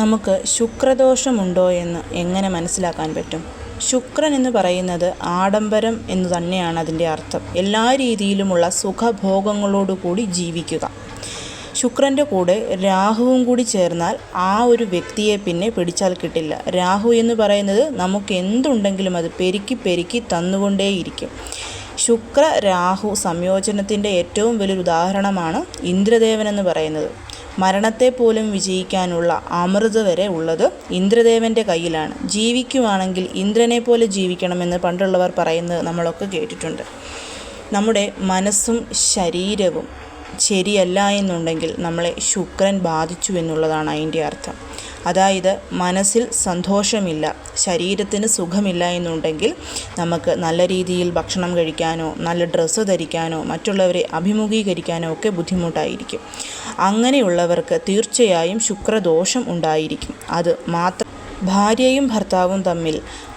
നമുക്ക് ശുക്രദോഷമുണ്ടോ എന്ന് എങ്ങനെ മനസ്സിലാക്കാൻ പറ്റും? ശുക്രൻ എന്ന് പറയുന്നത് ആഡംബരം എന്ന് തന്നെയാണ് അതിൻ്റെ അർത്ഥം. എല്ലാ രീതിയിലുമുള്ള സുഖഭോഗങ്ങളോടുകൂടി ജീവിക്കുക. ശുക്രൻ്റെ കൂടെ രാഹുവും കൂടി ചേർന്നാൽ ആ ഒരു വ്യക്തിയെ പിന്നെ പിടിച്ചാൽ കിട്ടില്ല. രാഹു എന്ന് പറയുന്നത് നമുക്ക് എന്തുണ്ടെങ്കിലും അത് പെരുക്കി പെരുക്കി തന്നുകൊണ്ടേയിരിക്കും. ശുക്ര രാഹു സംയോജനത്തിൻ്റെ ഏറ്റവും വലിയൊരു ഉദാഹരണമാണ് ഇന്ദ്രദേവൻ എന്ന് പറയുന്നത്. മരണത്തെ പോലും വിജയിക്കാനുള്ള അമൃത് വരെ ഉള്ളത് ഇന്ദ്രദേവൻ്റെ കയ്യിലാണ്. ജീവിക്കുവാണെങ്കിൽ ഇന്ദ്രനെ പോലെ ജീവിക്കണമെന്ന് പണ്ടുള്ളവർ പറയുന്നത് നമ്മളൊക്കെ കേട്ടിട്ടുണ്ട്. നമ്മുടെ മനസ്സും ശരീരവും ശരിയല്ല എന്നുണ്ടെങ്കിൽ നമ്മളെ ശുക്രൻ ബാധിച്ചു എന്നുള്ളതാണ് അതിൻ്റെ അർത്ഥം. അതായത് മനസ്സിൽ സന്തോഷമില്ല, ശരീരത്തിന് സുഖമില്ല എന്നുണ്ടെങ്കിൽ നമുക്ക് നല്ല രീതിയിൽ ഭക്ഷണം കഴിക്കാനോ നല്ല ഡ്രസ്സ് ധരിക്കാനോ മറ്റുള്ളവരെ അഭിമുഖീകരിക്കാനോ ഒക്കെ ബുദ്ധിമുട്ടായിരിക്കും. അങ്ങനെയുള്ളവർക്ക് തീർച്ചയായും ശുക്രദോഷം ഉണ്ടായിരിക്കും. അത് മാത്രം ഭാര്യയും ഭർത്താവും തമ്മിൽ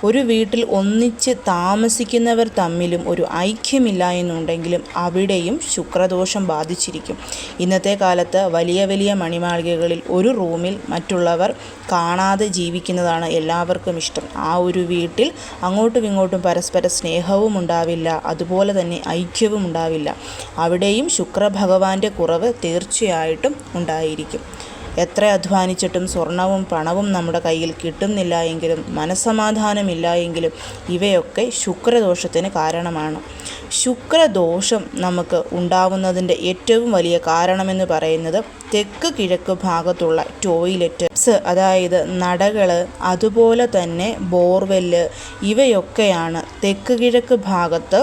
ഒരു വീട്ടിൽ ഒന്നിച്ച് താമസിക്കുന്നവർ തമ്മിലും ഒരു ഐക്യമില്ല എന്നുണ്ടെങ്കിലും അവിടെയും ശുക്രദോഷം ബാധിച്ചിരിക്കും. ഇന്നത്തെ കാലത്ത് വലിയ വലിയ മണിമാളികകളിൽ ഒരു റൂമിൽ മറ്റുള്ളവർ കാണാതെ ജീവിക്കുന്നതാണ് എല്ലാവർക്കും ഇഷ്ടം. ആ ഒരു വീട്ടിൽ അങ്ങോട്ടും ഇങ്ങോട്ടും പരസ്പര സ്നേഹവും ഉണ്ടാവില്ല, അതുപോലെ തന്നെ ഐക്യവും ഉണ്ടാവില്ല. അവിടെയും ശുക്രഭഗവാന്റെ കുറവ് തീർച്ചയായിട്ടും ഉണ്ടായിരിക്കും. എത്ര അധ്വാനിച്ചിട്ടും സ്വർണവും പണവും നമ്മുടെ കയ്യിൽ കിട്ടുന്നില്ല എങ്കിലും മനസ്സമാധാനമില്ല എങ്കിലും ഇവയൊക്കെ ശുക്രദോഷത്തിന് കാരണമാണ്. ശുക്രദോഷം നമുക്ക് ഉണ്ടാവുന്നതിൻ്റെ ഏറ്റവും വലിയ കാരണമെന്ന് പറയുന്നത് തെക്ക് കിഴക്ക് ഭാഗത്തുള്ള ടോയ്ലറ്റ്സ്, അതായത് നടകൾ, അതുപോലെ തന്നെ ബോർവെല്ല്, ഇവയൊക്കെയാണ് തെക്ക് കിഴക്ക് ഭാഗത്ത്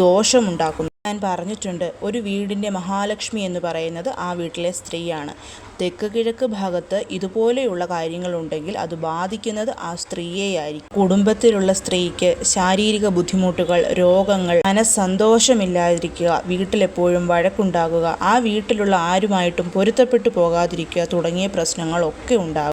ദോഷമുണ്ടാക്കുന്നത്. ഞാൻ പറഞ്ഞിട്ടുണ്ട്, ഒരു വീടിൻ്റെ മഹാലക്ഷ്മി എന്ന് പറയുന്നത് ആ വീട്ടിലെ സ്ത്രീയാണ്. തെക്ക് കിഴക്ക് ഭാഗത്ത് ഇതുപോലെയുള്ള കാര്യങ്ങളുണ്ടെങ്കിൽ അത് ബാധിക്കുന്നത് ആ സ്ത്രീയെയായിരിക്കും. കുടുംബത്തിലുള്ള സ്ത്രീക്ക് ശാരീരിക ബുദ്ധിമുട്ടുകൾ, രോഗങ്ങൾ, മനസ്സന്തോഷമില്ലാതിരിക്കുക, വീട്ടിലെപ്പോഴും വഴക്കുണ്ടാകുക, ആ വീട്ടിലുള്ള ആരുമായിട്ടും പൊരുത്തപ്പെട്ടു പോകാതിരിക്കുക തുടങ്ങിയ പ്രശ്നങ്ങളൊക്കെ ഉണ്ടാകും.